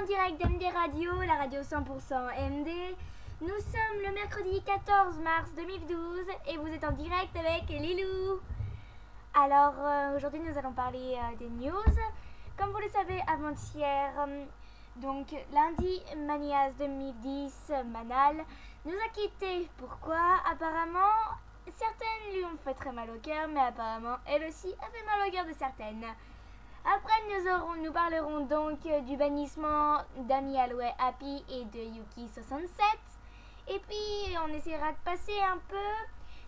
en direct d'MD Radio, la radio 100% MD. Nous sommes le mercredi 14 mars 2012 et vous êtes en direct avec Lilou. Alors aujourd'hui nous allons parler des news. Comme vous le savez, avant-hier, donc lundi, Manias 2010, Manal, nous a quittés. Pourquoi? Apparemment, certaines lui ont fait très mal au cœur, mais apparemment, elle aussi a fait mal au cœur de certaines. Après, nous parlerons donc du bannissement d'Ami Alouet Happy et de Yuki67. Et puis, on essaiera de passer un peu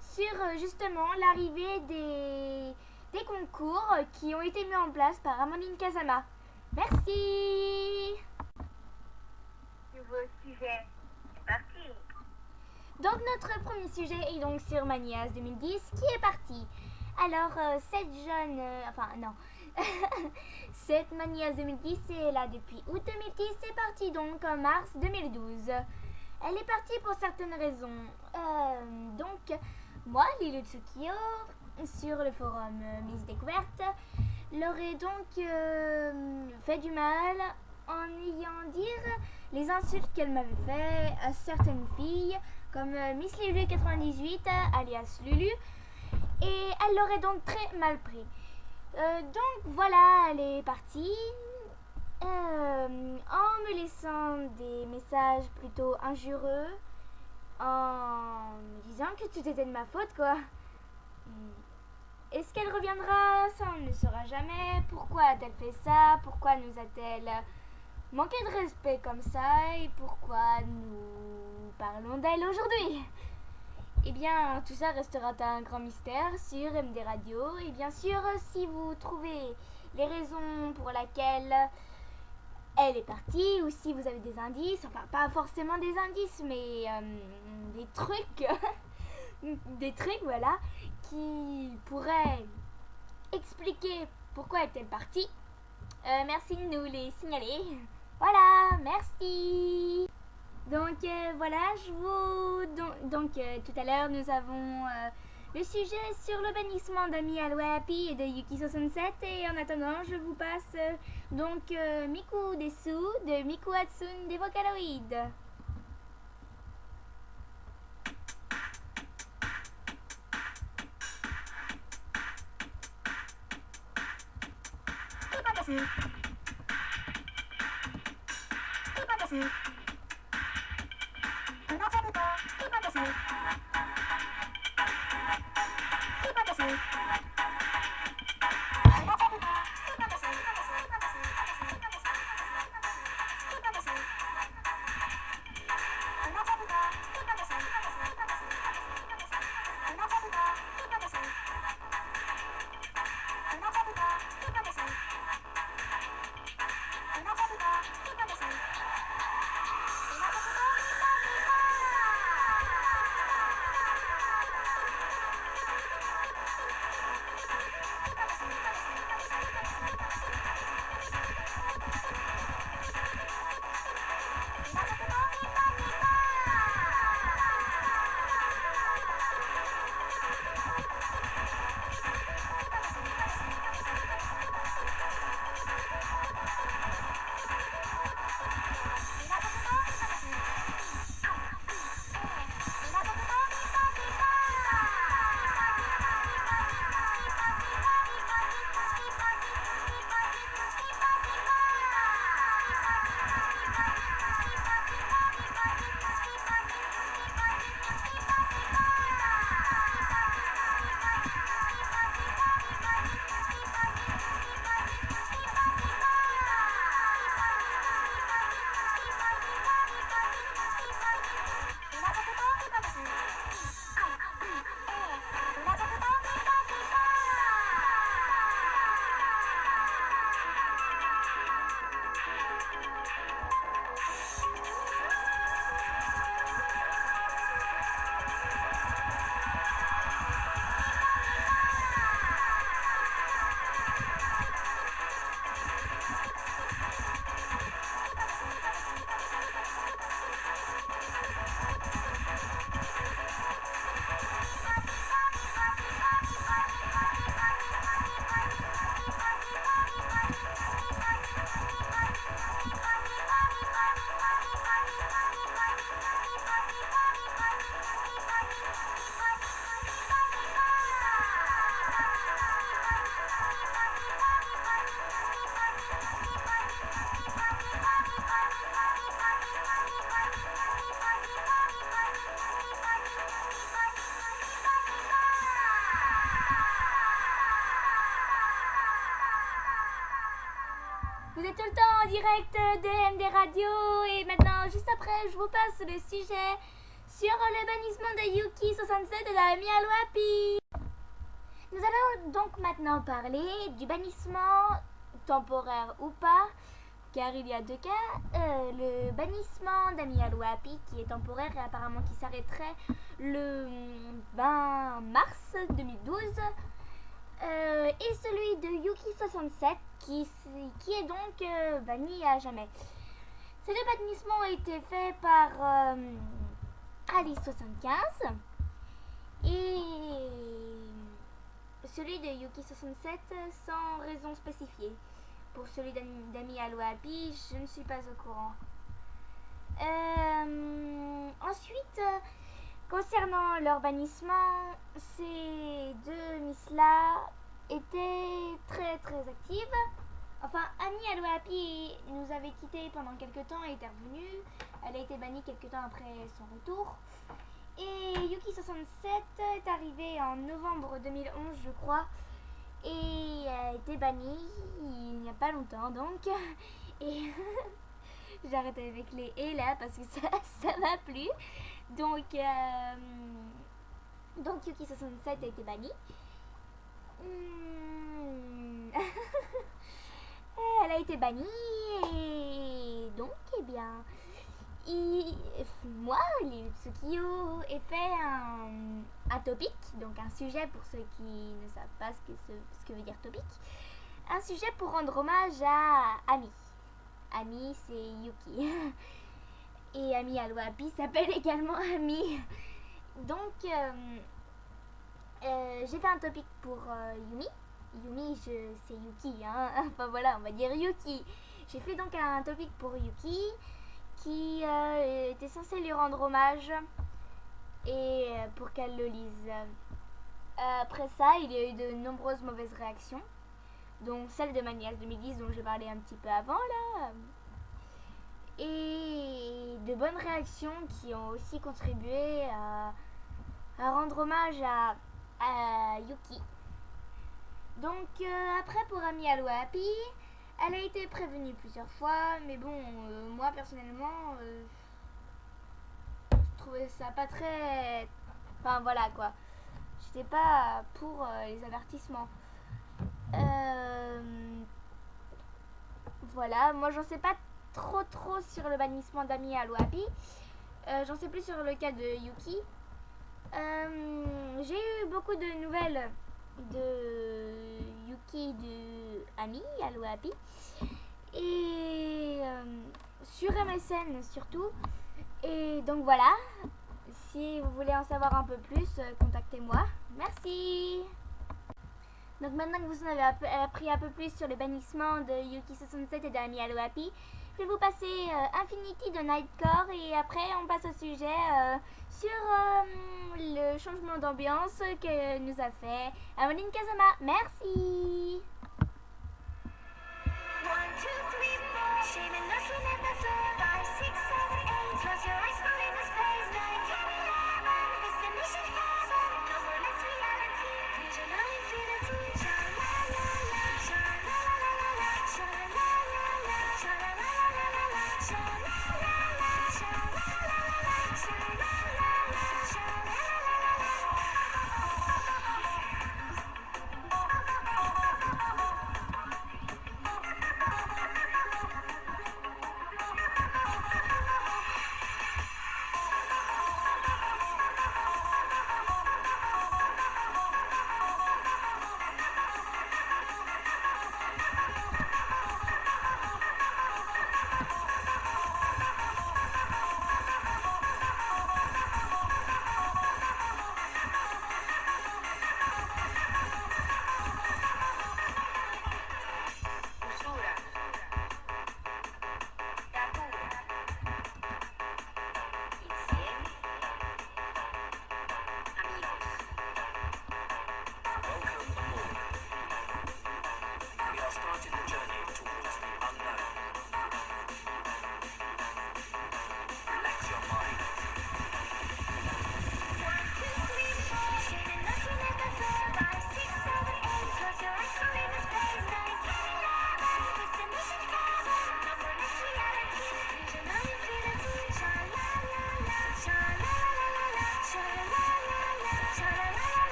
sur justement l'arrivée des concours qui ont été mis en place par Amandine Kazama. Merci. Nouveau sujet, c'est parti. Donc notre premier sujet est donc sur Manias 2010 qui est parti. Alors cette Manias 2010 est là depuis août 2010, c'est parti donc en mars 2012. Elle est partie pour certaines raisons. Donc moi, Lilou Tsukio, sur le forum Miss Découverte, leur ai donc fait du mal en ayant dire les insultes qu'elle m'avait fait à certaines filles comme Miss Lulu 98 alias Lulu, et elle l'aurait donc très mal pris. Donc voilà, elle est partie en me laissant des messages plutôt injurieux, en me disant que tout était de ma faute quoi. Est-ce qu'elle reviendra? Ça on ne le saura jamais. Pourquoi a-t-elle fait ça? Pourquoi nous a-t-elle manqué de respect comme ça? Et pourquoi nous parlons d'elle aujourd'hui? Eh bien, tout ça restera un grand mystère sur MD Radio. Et bien sûr, si vous trouvez les raisons pour lesquelles elle est partie, ou si vous avez des indices, enfin pas forcément des indices, mais des trucs, voilà, qui pourraient expliquer pourquoi est-elle partie, merci de nous les signaler. Voilà, merci. Donc voilà, tout à l'heure nous avons le sujet sur le bannissement d'Ami Alouet Happy et de Yuki67, et en attendant je vous passe Miku Desu de Miku Hatsune des Vocaloids. êtes tout le temps en direct de MD Radio et maintenant, juste après, je vous passe le sujet sur le bannissement de Yuki 67 et d'Ami Aluapi. Nous allons donc maintenant parler du bannissement temporaire ou pas, car il y a deux cas. Le bannissement d'Ami Aluapi qui est temporaire et apparemment qui s'arrêterait le 20 mars 2012. Et celui de Yuki67 qui est donc banni à jamais. Ces deux bannissements ont été faits par Alice75 et celui de Yuki67 sans raison spécifiée. Pour celui d'Ami Aluapi, je ne suis pas au courant. Ensuite, concernant leur bannissement, ces deux miss-là étaient très actives. Enfin, Ami Aluapi nous avait quittés pendant quelques temps et était revenue. Elle a été bannie quelques temps après son retour. Et Yuki67 est arrivée en novembre 2011, je crois. Et a été bannie il n'y a pas longtemps, donc. Et j'ai arrêté avec les « et » là parce que ça m'a plu. Donc Yuki67 a été banni. Elle a été bannie et donc, eh bien, moi, Tsukiyo, ai fait un topic, donc un sujet pour ceux qui ne savent pas ce que veut dire topic. Un sujet pour rendre hommage à Ami. Ami, c'est Yuki. Et Ami Aluapi s'appelle également Ami. Donc, j'ai fait un topic pour Yumi. Yumi, c'est Yuki, hein. Enfin voilà, on va dire Yuki. J'ai fait donc un topic pour Yuki qui était censé lui rendre hommage et pour qu'elle le lise. Après ça, il y a eu de nombreuses mauvaises réactions, dont celle de Manias 2010 dont j'ai parlé un petit peu avant là. Et de bonnes réactions qui ont aussi contribué à rendre hommage à Yuki. Donc après pour Ami Aluapi, elle a été prévenue plusieurs fois, mais bon, moi personnellement, je trouvais ça pas très... Enfin voilà quoi, j'étais pas pour les avertissements. Voilà, moi j'en sais pas trop sur le bannissement d'Ami Aluapi. J'en sais plus sur le cas de Yuki. J'ai eu beaucoup de nouvelles de Yuki, de Ami Aluapi et sur MSN surtout. Et donc voilà, si vous voulez en savoir un peu plus, contactez-moi. Merci. Donc maintenant que vous en avez appris un peu plus sur le bannissement de Yuki67 et d'Ami Aluapi, je vais vous passer Infinity de Nightcore et après on passe au sujet sur le changement d'ambiance que nous a fait Ameline Kazama. Merci. 1, 2, 3, 4, shame and nothing at the door. 5, 6, 7, 8, close your eyes, fall into space. 9, 10, 11, destination heaven. No more less reality, vision of infinity. Sha la la la, sha la la la la, sha la la la, sha la la la la, sha la la la, sha la la la, sha la la la, sha la la la.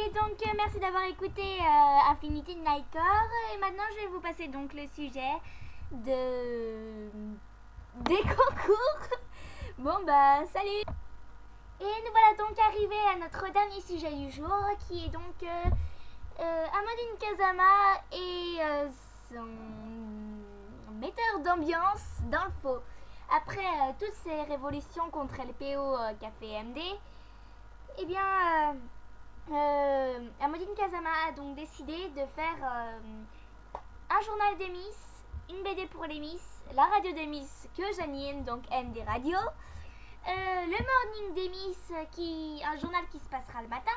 Et donc merci d'avoir écouté Infinity Nightcore. Et maintenant je vais vous passer donc le sujet des concours. Bon bah salut. Et nous voilà donc arrivés à notre dernier sujet du jour, qui est donc Amandine Kazama et son metteur d'ambiance dans le faux. Après toutes ces révolutions contre LPO qu'a fait MD, eh bien Amandine Kazama a donc décidé de faire un journal des Miss, une BD pour les Miss, la radio des Miss que j'anime, donc MD Radio, le morning des Miss, un journal qui se passera le matin.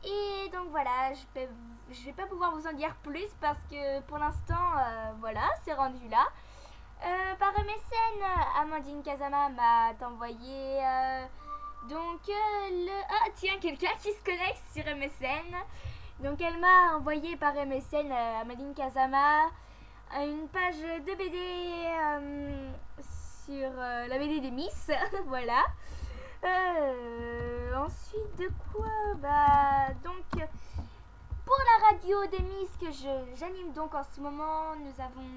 Et donc voilà, je vais pas pouvoir vous en dire plus parce que pour l'instant, voilà, c'est rendu là. Par MSN, Amandine Kazama m'a envoyé tiens, quelqu'un qui se connecte sur MSN. Donc elle m'a envoyé par MSN, Amandine Kazama, une page de BD sur la BD des Miss. Voilà. Ensuite de quoi, donc pour la radio des Miss que j'anime donc en ce moment, nous avons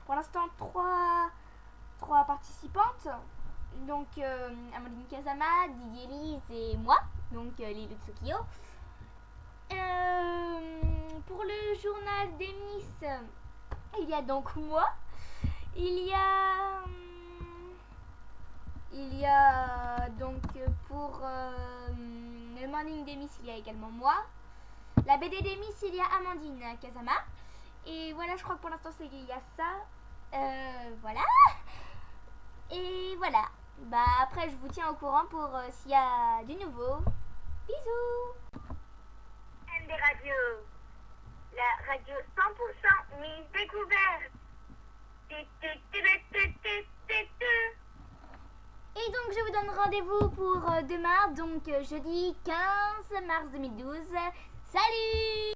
pour l'instant trois participantes. Donc Amandine Kazama, Didier Lise et moi, donc Lilou Tsukio. Pour le journal des Miss, il y a donc moi. Il y a donc pour le morning des Miss, il y a également moi. La BD des Miss, il y a Amandine Kazama. Et voilà, je crois que pour l'instant, il y a ça. Voilà. Et voilà. Après, je vous tiens au courant pour s'il y a du nouveau. Bisous. MD Radio, la radio 100% Miss Découverte. Et donc je vous donne rendez-vous pour demain, donc jeudi 15 mars 2012. Salut!